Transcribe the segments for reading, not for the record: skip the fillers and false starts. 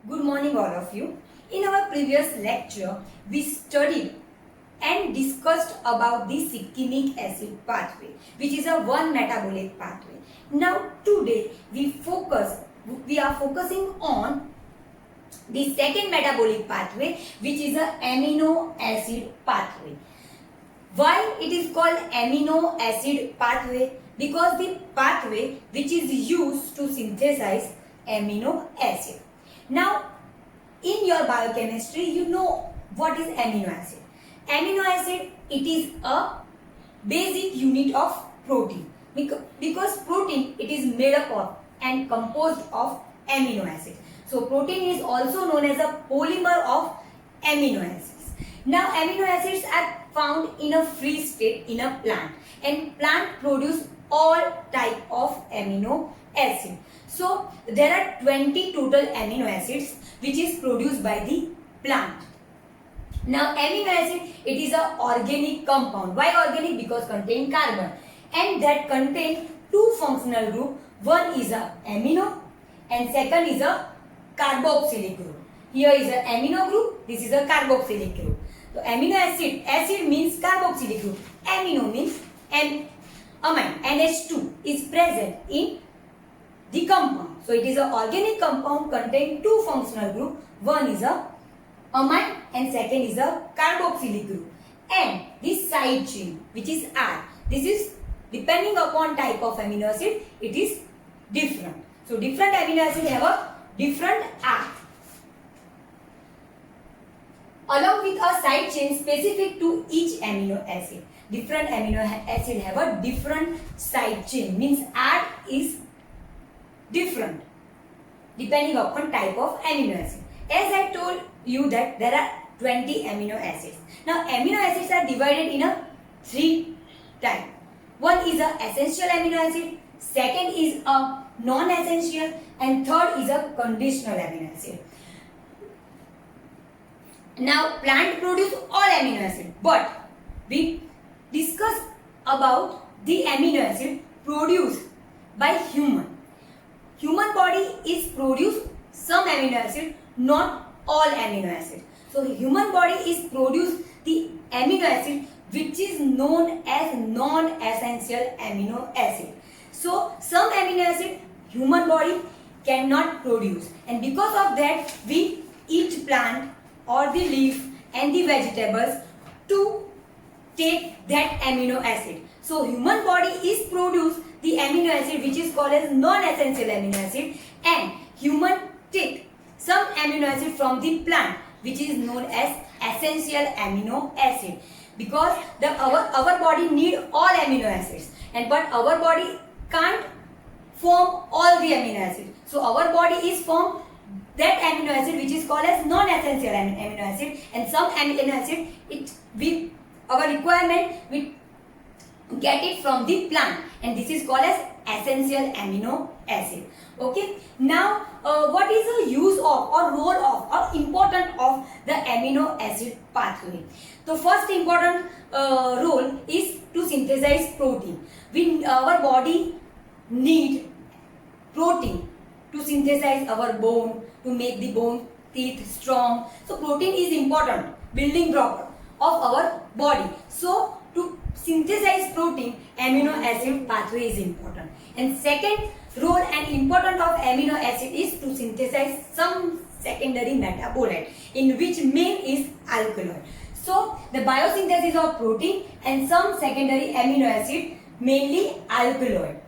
Good morning all of you. In our previous lecture, we studied and discussed about the cyclinic acid pathway, which is a one metabolic pathway. Now today we are focusing on the second metabolic pathway, which is a amino acid pathway. Why it is called amino acid pathway? Because the pathway which is used to synthesize amino acid. Now, in your biochemistry, you know what is amino acid. Amino acid, it is a basic unit of protein. Because protein, it is made up of and composed of amino acid. So, protein is also known as a polymer of amino acids. Now, amino acids are found in a free state in a plant, and plant produce all type of amino acid. So there are 20 total amino acids which is produced by the plant. Now amino acid, it is a organic compound. Why organic? Because contain carbon, and that contain two functional group. One is a amino and second is a carboxylic group. Here is a amino group, this is a carboxylic group. So amino acid means carboxylic group, amino means amine, NH2 is present in the compound. So it is an organic compound contain two functional group. One is a amine and second is a carboxylic group. And this side chain, which is R, this is depending upon type of amino acid, it is different. So different amino acid have a different R, along with a side chain specific to each amino acid. Different amino acid have a different side chain, means R is different depending upon type of amino acid. As I told you that there are 20 amino acids. Now amino acids are divided in a three types. One is a essential amino acid, second is a non-essential, and third is a conditional amino acid. Now plant produce all amino acid, but we discuss about the amino acid produced by human. Human body is produce some amino acid, not all amino acid. So human body is produce the amino acid which is known as non-essential amino acid. So some amino acid human body cannot produce, and because of that we eat plant or the leaf and the vegetables to take that amino acid. So human body is produce the amino acid which is called as non-essential amino acid, and human take some amino acid from the plant which is known as essential amino acid. Because our body need all amino acids, and but our body can't form all the amino acids. So our body is form that amino acid which is called as non-essential amino acid, and some amino acid our requirement we get it from the plant, and this is called as essential amino acid. Okay. Now what is the use of or role of or importance of the amino acid pathway? The first important role is to synthesize protein. Our body need protein to synthesize our bone, to make the bone teeth strong. So protein is important building block of our body. So to synthesize protein, amino acid pathway is important. And second role and importance of amino acid is to synthesize some secondary metabolite, in which main is alkaloid. So the biosynthesis of protein and some secondary amino acid, mainly alkaloid.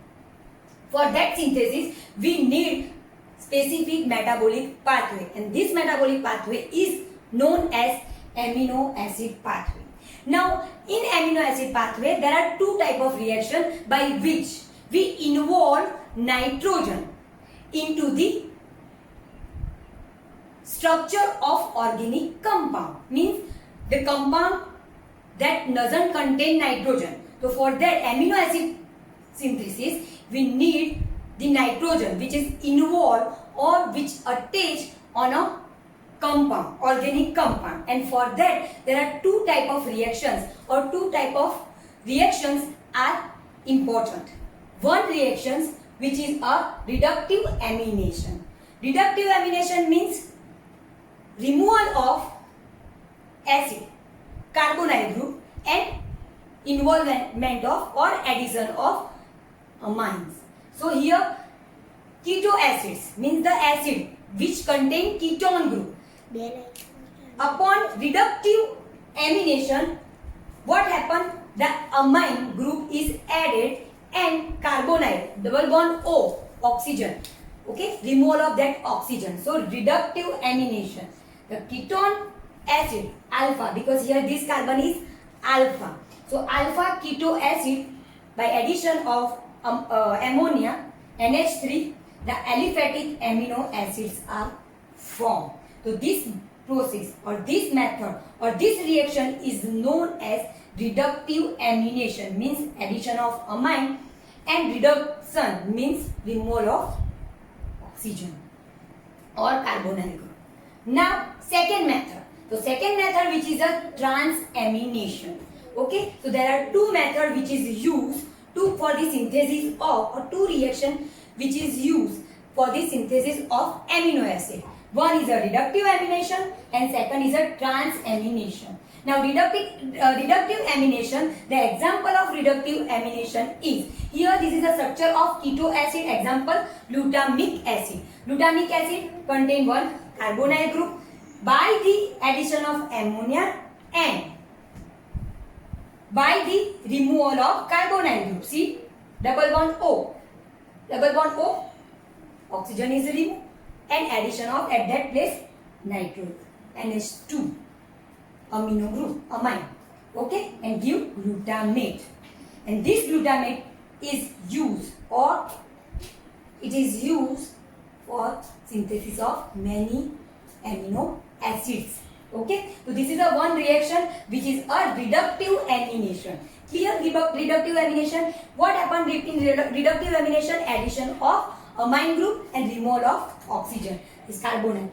For that synthesis we need specific metabolic pathway, and this metabolic pathway is known as amino acid pathway. Now in amino acid pathway there are two type of reaction by which we involve nitrogen into the structure of organic compound, means the compound that doesn't contain nitrogen. So for that amino acid synthesis we need the nitrogen which is involved or which attached on a compound, organic compound, and for that there are two type of reactions or two type of reactions are important. One reactions which is a reductive amination. Reductive amination means removal of acid, carbonyl group, and involvement of or addition of amines. So here keto acids means the acid which contain ketone group. Upon reductive amination, what happens? The amine group is added and carbonyl, double bond O, oxygen. Okay, removal of that oxygen. So reductive amination. The ketone acid alpha, because here this carbon is alpha. So alpha keto acid, by addition of ammonia NH3, the aliphatic amino acids are formed. So this process or this method or this reaction is known as reductive amination, means addition of amine, and reduction means removal of oxygen or carbonyl group. Now second method. So second method, which is a transamination. Okay, so there are two methods which is used for the synthesis of, or two reaction which is used for the synthesis of amino acid. One is a reductive amination and second is a transamination. Now reductive amination, the example of reductive amination is, here this is a structure of keto acid, example glutamic acid. Glutamic acid contain one carbonyl group by the addition of ammonia and by the removal of carbonyl group. See, double bond O, oxygen is removed, and addition of at that place nitrogen, NH2 amino group, amine. Okay, and give glutamate. And this glutamate is used, or it is used for synthesis of many amino acids. Okay, so this is a one reaction which is a reductive amination. Clear? Reductive amination. What happened in reductive amination? Addition of amine group and removal of oxygen, is carbonyl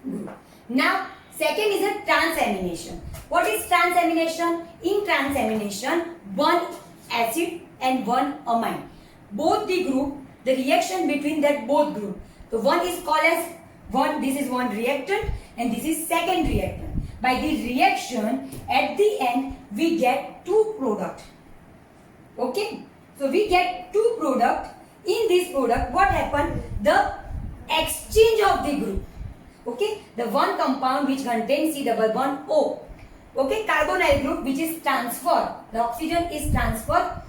group. Now second is a transamination. What is transamination? In transamination, one acid and one amine, both the group, the reaction between that both group. So one is called as one, this is one reactant and this is second reactant. By the reaction, at the end we get two product. Okay, so we get two product. In this product, what happened? The exchange of the group. Okay, the one compound which contains C double bond O. Okay, carbonyl group which is transferred. The oxygen is transferred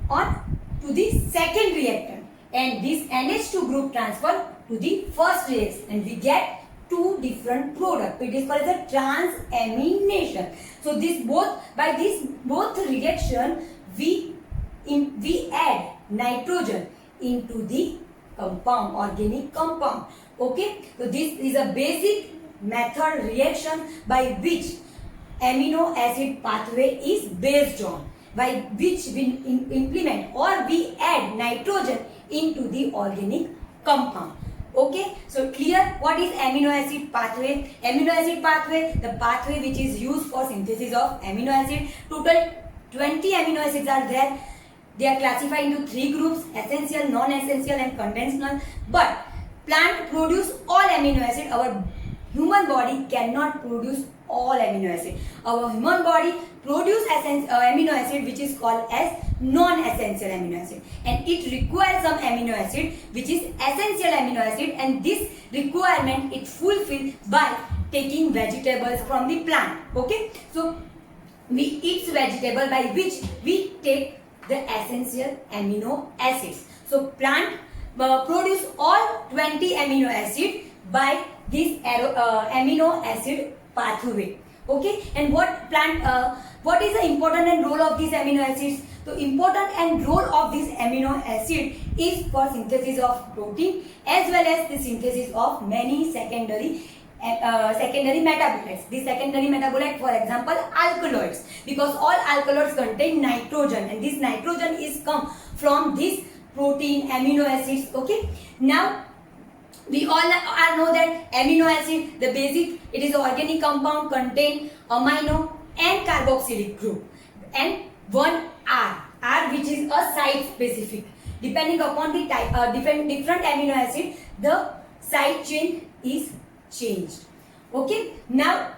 on to the second reactant, and this NH2 group transferred to the first reaction, and we get two different products. It is called as a transamination. So this both, by this both reaction we add nitrogen into the compound, organic compound. Okay, so this is a basic method reaction by which amino acid pathway is based on, by which we implement or we add nitrogen into the organic compound. Okay, so clear what is amino acid pathway? Amino acid pathway, the pathway which is used for synthesis of amino acid. Total 20 amino acids are there. They are classified into three groups: essential, non-essential and conventional. But plant produce all amino acid. Our human body cannot produce all amino acid. Our human body produce amino acid which is called as non-essential amino acid, and it requires some amino acid which is essential amino acid, and this requirement it fulfilled by taking vegetables from the plant. Okay, so we eat vegetable by which we take the essential amino acids. So plant produce all 20 amino acid by this amino acid pathway. Okay, and what is the important and role of these amino acids? So important and role of this amino acid is for synthesis of protein as well as the synthesis of many secondary metabolites. The secondary metabolite, for example, alkaloids, because all alkaloids contain nitrogen, and this nitrogen is come from this protein amino acids. Okay, now we all know that amino acid, the basic, it is an organic compound contain amino and carboxylic group, and one R which is a site specific. Depending upon the type, different amino acid, the side chain is changed. Okay, now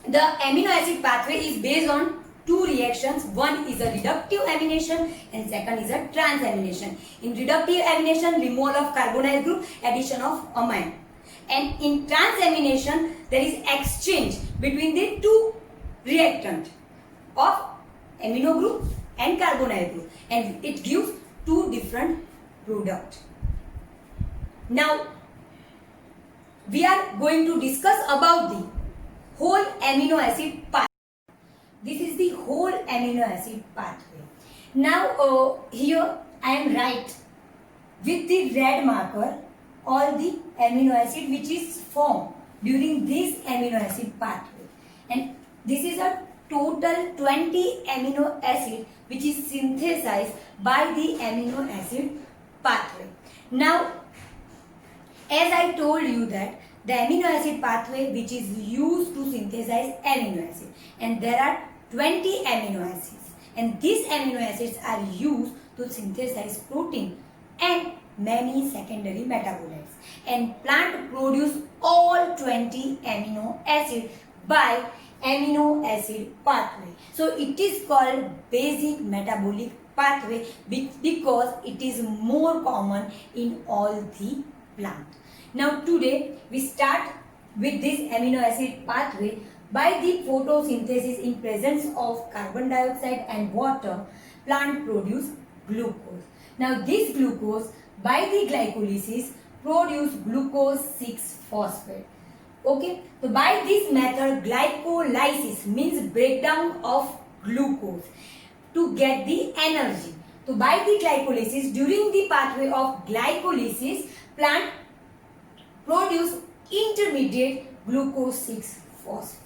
the amino acid pathway is based on two reactions. One is a reductive amination and second is a transamination. In reductive amination, removal of carbonyl group, addition of amine. And in transamination, there is exchange between the two reactant of amino group and carbonyl group, and it gives two different products. Now we are going to discuss about the whole amino acid pathway. This is the whole amino acid pathway. Now here I am write with the red marker all the amino acid which is formed during this amino acid pathway, and this is a total 20 amino acid which is synthesized by the amino acid pathway. Now as I told you that the amino acid pathway which is used to synthesize amino acid, and there are 20 amino acids, and these amino acids are used to synthesize protein and many secondary metabolites, and plant produce all 20 amino acid by amino acid pathway. So it is called basic metabolic pathway because it is more common in all the plant. Now today we start with this amino acid pathway. By the photosynthesis in presence of carbon dioxide and water, plant produce glucose. Now this glucose by the glycolysis produce glucose 6-phosphate. Okay, so by this method glycolysis means breakdown of glucose to get the energy. So by the glycolysis, during the pathway of glycolysis, plant produce intermediate glucose 6-phosphate.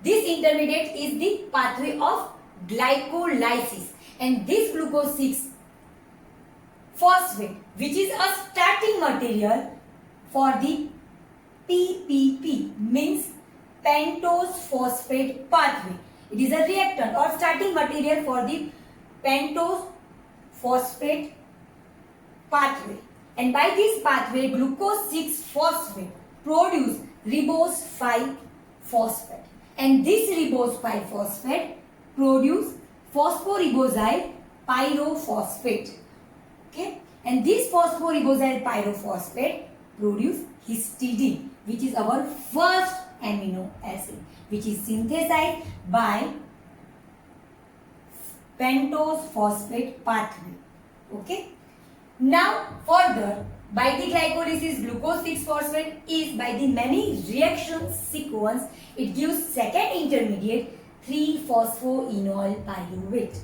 This intermediate is the pathway of glycolysis, and this glucose 6-phosphate, which is a starting material for the PPP, means pentose phosphate pathway. It is a reactant or starting material for the pentose phosphate pathway, and by this pathway glucose 6-phosphate produce ribose 5-phosphate, and this ribose 5-phosphate produce phosphoribosyl pyrophosphate. Okay, and this phosphoribosyl pyrophosphate produce histidine, which is our first amino acid, which is synthesized by pentose phosphate pathway. Okay, now further, by the glycolysis glucose 6-phosphate is by the many reaction sequence, it gives second intermediate 3-phosphoenol pyruvate.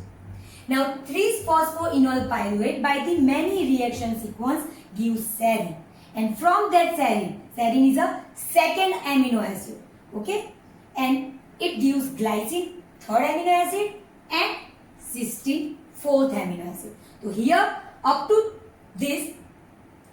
Now 3-phosphoenol pyruvate by the many reaction sequence gives serine, and from that serine is a second amino acid. Okay, and it gives glycine, third amino acid, and cysteine, fourth amino acid. So here up to this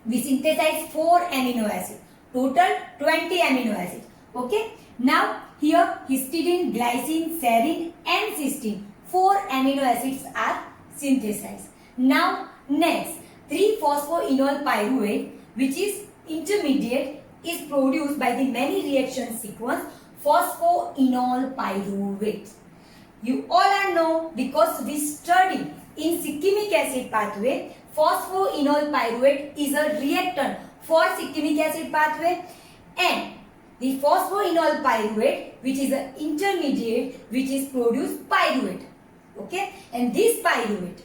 we synthesize 4 amino acids, total 20 amino acids. Okay, now here histidine, glycine, serine and cysteine, 4 amino acids are synthesized. Now next 3-phosphoenol pyruvate, which is intermediate, is produced by the many reaction sequence phosphoenol pyruvate. You all know because we study in cyclimic acid pathway, phosphoenol pyruvate is a reactant for cyclimic acid pathway, and the phosphoenol pyruvate, which is an intermediate, which is produced pyruvate. Okay, and this pyruvate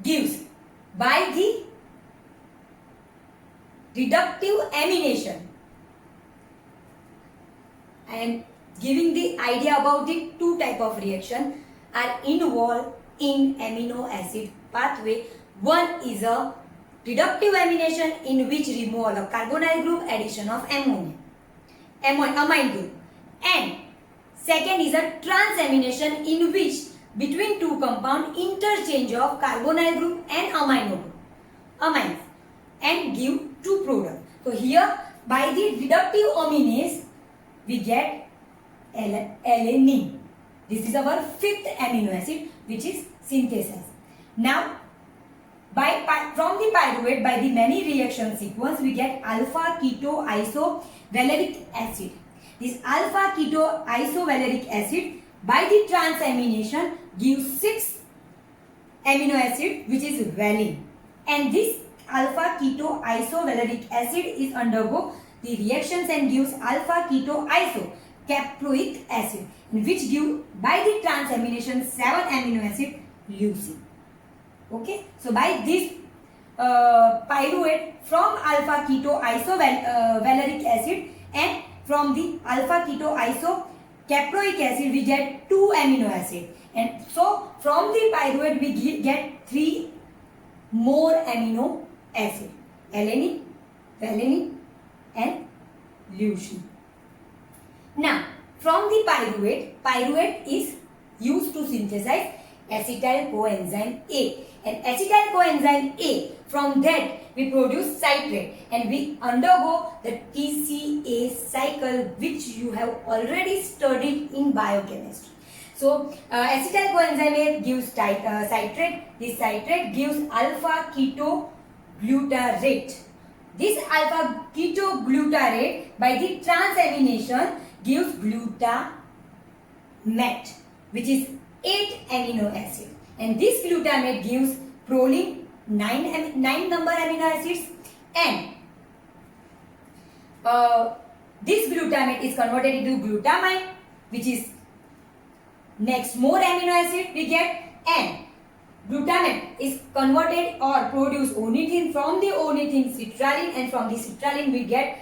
gives by the reductive amination. I am giving the idea about the two type of reaction are involved in amino acid pathway. One is a reductive amination in which removal of carbonyl group, addition of amine group, and second is a transamination in which between two compound interchange of carbonyl group and amines and give two products. So here by the reductive aminase we get alanine. This is our fifth amino acid which is synthesized. Now From the pyruvate, by the many reaction sequence, we get alpha keto isovaleric acid. This alpha keto isovaleric acid by the transamination gives 6 amino acid, which is valine, and this alpha keto isovaleric acid is undergo the reactions and gives alpha keto iso caproic acid, which give by the transamination 7 amino acid leucine. Okay, so by this pyruvate from alpha keto isovaleric acid and from the alpha keto iso caproic acid we get 2 amino acid, and so from the pyruvate we get 3 more amino acid: alanine, valine and leucine. Now from the pyruvate is used to synthesize acetyl coenzyme A, and acetyl coenzyme A, from that we produce citrate and we undergo the TCA cycle, which you have already studied in biochemistry. So acetyl coenzyme A gives citrate. This citrate gives alpha ketoglutarate. This alpha ketoglutarate by the transamination gives glutamate, which is 8 amino acid, and this glutamate gives proline 9 number amino acids, and this glutamate is converted into glutamine, which is next more amino acid we get, and glutamate is converted or produce ornithine, from the ornithine citrulline, and from the citrulline we get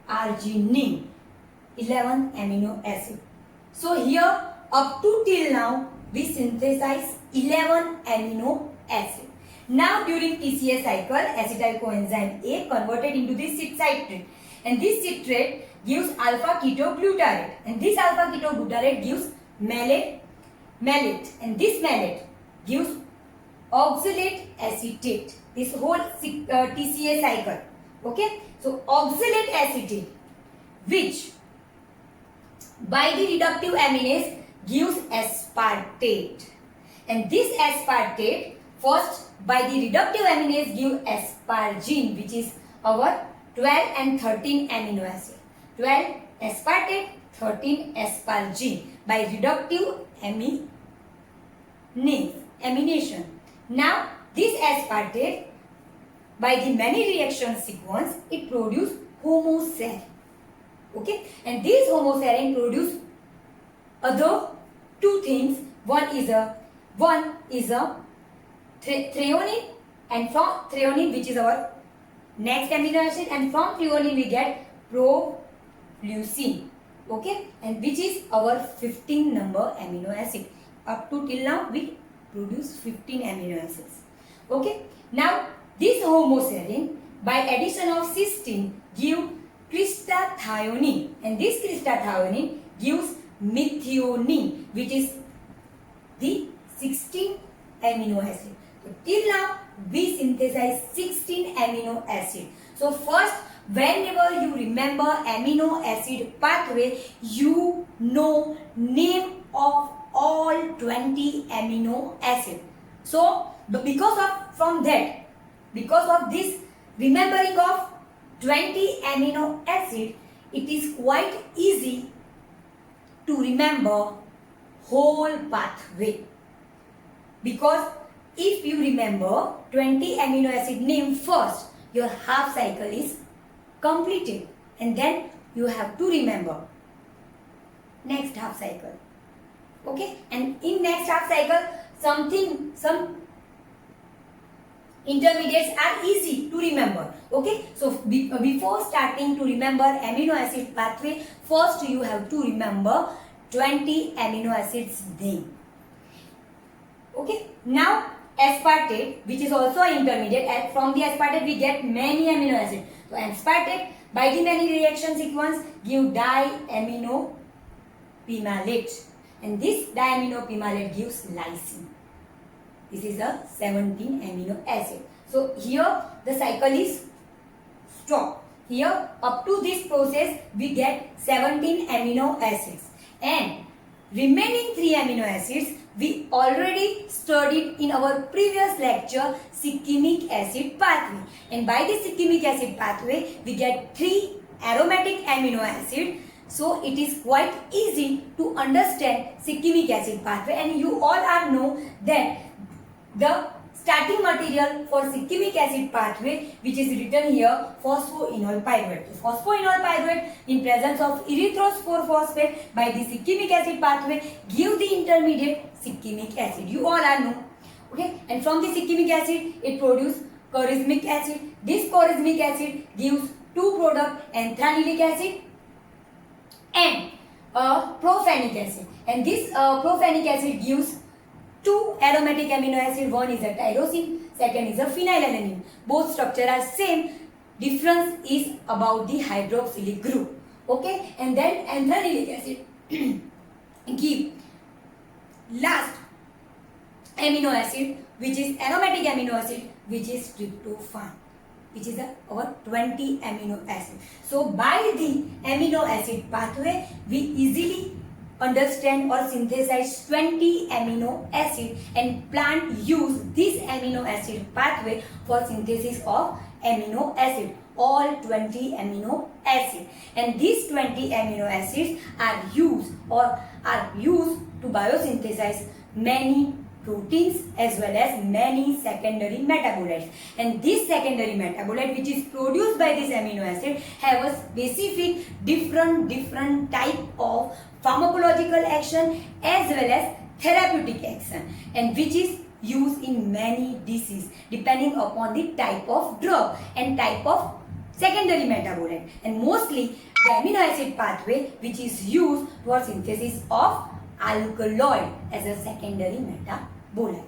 arginine, 11 amino acid. So here up to till now we synthesize 11 amino acid. Now during TCA cycle, acetyl coenzyme A converted into this citrate, and this citrate gives alpha ketoglutarate, and this alpha ketoglutarate gives malate, and this malate gives oxalate acetate. This whole TCA cycle. Okay, so oxalate acetate, which by the reductive aminase gives aspartate, and this aspartate first by the reductive aminase give aspargine, which is our 12 and 13 amino acid. 12 aspartate, 13 aspargine by reductive amination. Now this aspartate by the many reaction sequence it produce homoserine. Okay, and these homoserine produce other two things. One is a threonine, and from threonine, which is our next amino acid, and from threonine we get proleucine. Okay, and which is our 15 number amino acid. Up to till now we produce 15 amino acids. Okay, now this homoserine by addition of cysteine give cristathionine, and this cristathionine gives methionine, which is the 16 amino acid. So till now we synthesize 16 amino acid. So first, whenever you remember amino acid pathway, you know name of all 20 amino acid. So because of this remembering of 20 amino acid, it is quite easy to remember whole pathway, because if you remember 20 amino acid name first, your half cycle is completed, and then you have to remember next half cycle. Okay, and in next half cycle some intermediates are easy to remember. Okay, so before starting to remember amino acid pathway, first you have to remember 20 amino acids name. Okay, now aspartate, which is also an intermediate, and from the aspartate we get many amino acids. So aspartate by the many reaction sequence give diaminopimalate, and this diaminopimalate gives lysine. This is a 17 amino acid. So here the cycle is stop. Here up to this process we get 17 amino acids, and remaining 3 amino acids we already studied in our previous lecture succinic acid pathway, and by this succinic acid pathway we get 3 aromatic amino acid. So it is quite easy to understand succinic acid pathway, and you all are know that the starting material for succinic acid pathway, which is written here, phosphoenol pyruvate. Phosphoenol pyruvate in presence of erythrose 4-phosphate by the succinic acid pathway give the intermediate succinic acid. You all are know. Okay, and from the succinic acid it produce chorismic acid. This chorismic acid gives 2 products, anthranilic acid and prophenic acid, and this prophenic acid gives 2 aromatic amino acid. One is a tyrosine, second is a phenylalanine. Both structure are same, difference is about the hydroxylic group. Okay, and then anthranilic acid give last amino acid, which is aromatic amino acid, which is tryptophan, which is our 20 amino acid. So by the amino acid pathway we easily understand or synthesize 20 amino acid, and plant use this amino acid pathway for synthesis of amino acid, all 20 amino acid, and these 20 amino acids are used to biosynthesize many proteins as well as many secondary metabolites, and this secondary metabolite which is produced by this amino acid have a specific different type of pharmacological action as well as therapeutic action, and which is used in many diseases depending upon the type of drug and type of secondary metabolite, and mostly the amino acid pathway which is used for synthesis of alkaloid as a secondary metabolite.